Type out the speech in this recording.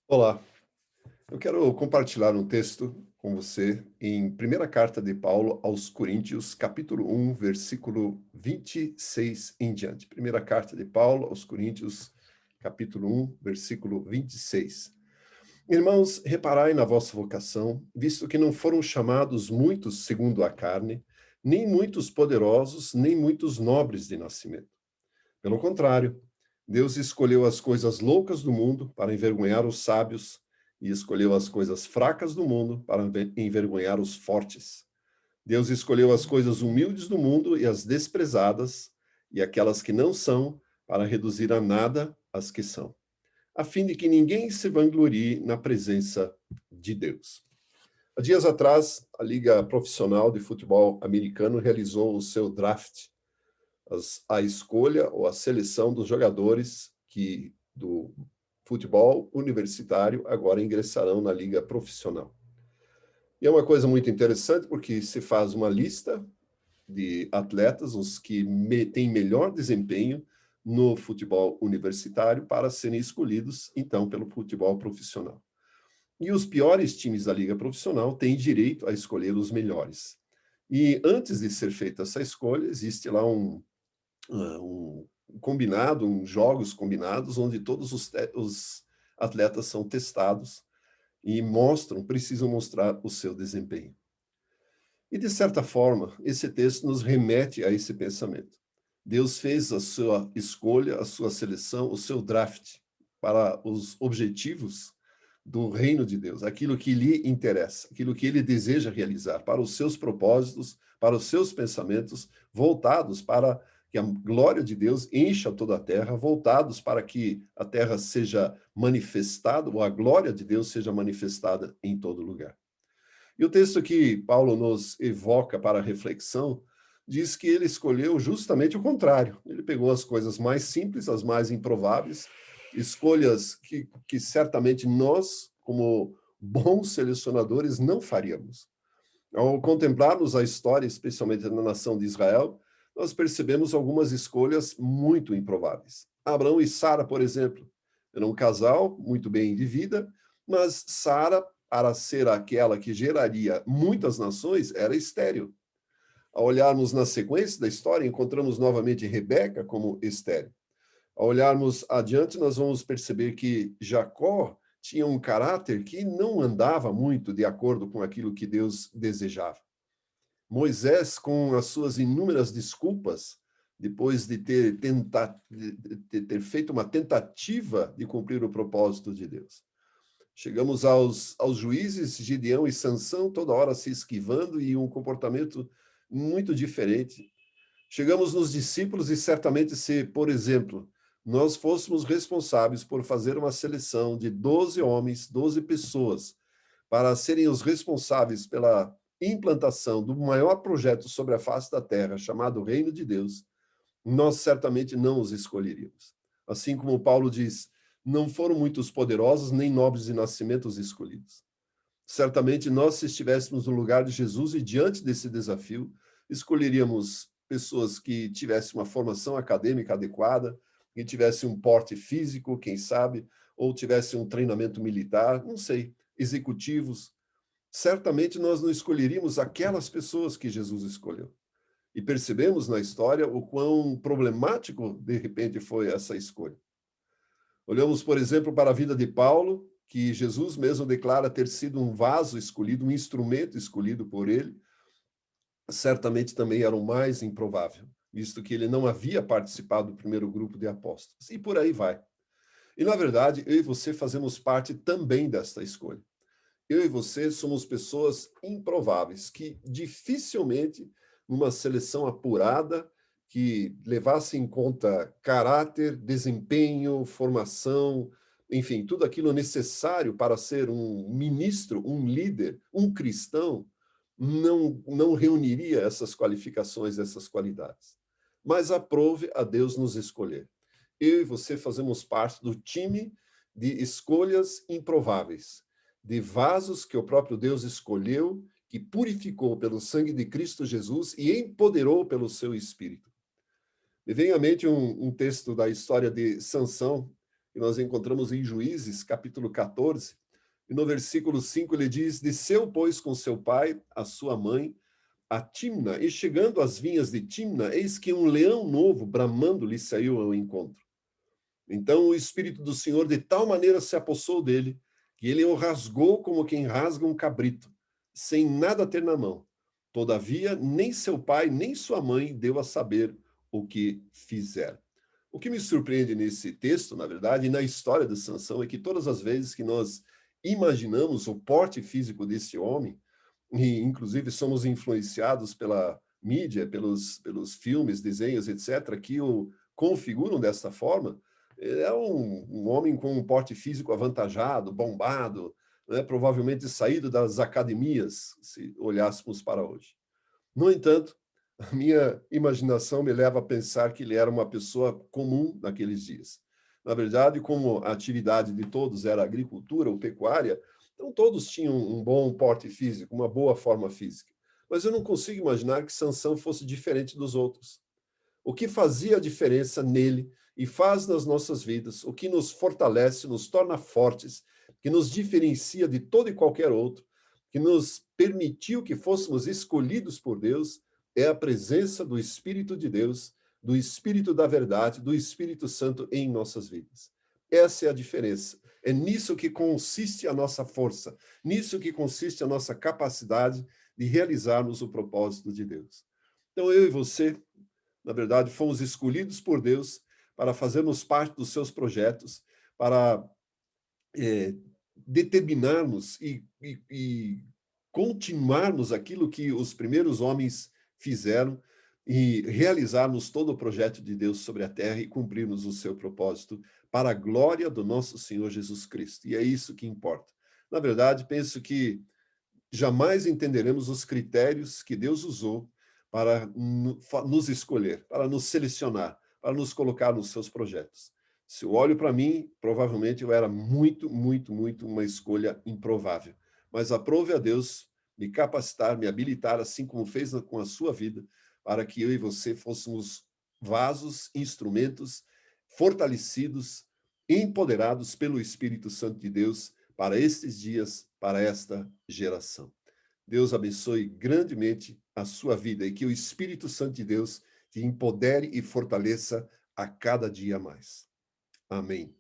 Olá, eu quero compartilhar um texto com você em primeira carta de Paulo aos Coríntios, capítulo 1, versículo 26 em diante. Primeira carta de Paulo aos Coríntios, capítulo 1, versículo 26. Irmãos, reparai na vossa vocação, visto que não foram chamados muitos segundo a carne, nem muitos poderosos, nem muitos nobres de nascimento. Pelo contrário, Deus escolheu as coisas loucas do mundo para envergonhar os sábios e escolheu as coisas fracas do mundo para envergonhar os fortes. Deus escolheu as coisas humildes do mundo e as desprezadas e aquelas que não são para reduzir a nada as que são, a fim de que ninguém se vanglorie na presença de Deus. Há dias atrás, a Liga Profissional de Futebol Americano realizou o seu draft, a escolha ou a seleção dos jogadores que do futebol universitário agora ingressarão na liga profissional. E é uma coisa muito interessante porque se faz uma lista de atletas, os que têm melhor desempenho no futebol universitário para serem escolhidos, então, pelo futebol profissional. E os piores times da liga profissional têm direito a escolher os melhores. E antes de ser feita essa escolha, existe lá um combinado, jogos combinados, onde todos os atletas são testados e precisam mostrar o seu desempenho. E, de certa forma, esse texto nos remete a esse pensamento. Deus fez a sua escolha, a sua seleção, o seu draft para os objetivos do reino de Deus, aquilo que lhe interessa, aquilo que ele deseja realizar, para os seus propósitos, para os seus pensamentos, voltados para que a glória de Deus encha toda a terra, voltados para que a terra seja manifestada, ou a glória de Deus seja manifestada em todo lugar. E o texto que Paulo nos evoca para a reflexão diz que ele escolheu justamente o contrário. Ele pegou as coisas mais simples, as mais improváveis, escolhas que certamente nós, como bons selecionadores, não faríamos. Ao contemplarmos a história, especialmente na nação de Israel, nós percebemos algumas escolhas muito improváveis. Abraão e Sara, por exemplo, eram um casal muito bem de vida, mas Sara, para ser aquela que geraria muitas nações, era estéril. Ao olharmos na sequência da história, encontramos novamente Rebeca como estéril. Ao olharmos adiante, nós vamos perceber que Jacó tinha um caráter que não andava muito de acordo com aquilo que Deus desejava. Moisés, com as suas inúmeras desculpas, depois de ter feito uma tentativa de cumprir o propósito de Deus. Chegamos aos juízes, Gideão e Sansão, toda hora se esquivando e um comportamento muito diferente. Chegamos nos discípulos e certamente se, por exemplo, nós fôssemos responsáveis por fazer uma seleção de 12 homens, 12 pessoas, para serem os responsáveis pela implantação do maior projeto sobre a face da Terra, chamado Reino de Deus, nós certamente não os escolheríamos. Assim como Paulo diz, não foram muitos poderosos nem nobres de nascimento os escolhidos. Certamente nós, se estivéssemos no lugar de Jesus e diante desse desafio, escolheríamos pessoas que tivessem uma formação acadêmica adequada, que tivessem um porte físico, quem sabe, ou tivessem um treinamento militar, não sei, executivos. Certamente nós não escolheríamos aquelas pessoas que Jesus escolheu. E percebemos na história o quão problemático, de repente, foi essa escolha. Olhamos, por exemplo, para a vida de Paulo, que Jesus mesmo declara ter sido um vaso escolhido, um instrumento escolhido por ele, certamente também era o mais improvável, visto que ele não havia participado do primeiro grupo de apóstolos. E por aí vai. E, na verdade, eu e você fazemos parte também desta escolha. Eu e você somos pessoas improváveis, que dificilmente, numa seleção apurada, que levasse em conta caráter, desempenho, formação, enfim, tudo aquilo necessário para ser um ministro, um líder, um cristão, não reuniria essas qualificações, essas qualidades. Mas aprove a Deus nos escolher. Eu e você fazemos parte do time de escolhas improváveis, de vasos que o próprio Deus escolheu, que purificou pelo sangue de Cristo Jesus e empoderou pelo seu Espírito. Me vem à mente um texto da história de Sansão, que nós encontramos em Juízes, capítulo 14, e no versículo 5 ele diz: Desceu, pois, com seu pai, a sua mãe, a Timna, e chegando às vinhas de Timna, eis que um leão novo, bramando, lhe saiu ao encontro. Então o Espírito do Senhor de tal maneira se apossou dele, que ele o rasgou como quem rasga um cabrito, sem nada ter na mão. Todavia, nem seu pai, nem sua mãe deu a saber o que fizeram. O que me surpreende nesse texto, na verdade, e na história de Sansão, é que todas as vezes que nós imaginamos o porte físico desse homem, e inclusive somos influenciados pela mídia, pelos filmes, desenhos, etc., que o configuram dessa forma, é um homem com um porte físico avantajado, bombado, né, provavelmente saído das academias, se olhássemos para hoje. No entanto, a minha imaginação me leva a pensar que ele era uma pessoa comum naqueles dias. Na verdade, como a atividade de todos era agricultura ou pecuária, então todos tinham um bom porte físico, uma boa forma física. Mas eu não consigo imaginar que Sansão fosse diferente dos outros. O que fazia a diferença nele e faz nas nossas vidas, o que nos fortalece, nos torna fortes, que nos diferencia de todo e qualquer outro, que nos permitiu que fôssemos escolhidos por Deus, é a presença do Espírito de Deus, do Espírito da verdade, do Espírito Santo em nossas vidas. Essa é a diferença. É nisso que consiste a nossa força, nisso que consiste a nossa capacidade de realizarmos o propósito de Deus. Então, eu e você, na verdade, fomos escolhidos por Deus para fazermos parte dos seus projetos, para determinarmos e continuarmos aquilo que os primeiros homens fizeram e realizarmos todo o projeto de Deus sobre a terra e cumprirmos o seu propósito para a glória do nosso Senhor Jesus Cristo. E é isso que importa. Na verdade, penso que jamais entenderemos os critérios que Deus usou para nos escolher, para nos selecionar, para nos colocar nos seus projetos. Se eu olho para mim, provavelmente eu era muito, muito, muito uma escolha improvável. Mas aprove a Deus me capacitar, me habilitar, assim como fez com a sua vida, para que eu e você fôssemos vasos, instrumentos fortalecidos, empoderados pelo Espírito Santo de Deus para estes dias, para esta geração. Deus abençoe grandemente a sua vida e que o Espírito Santo de Deus te empodere e fortaleça a cada dia mais. Amém.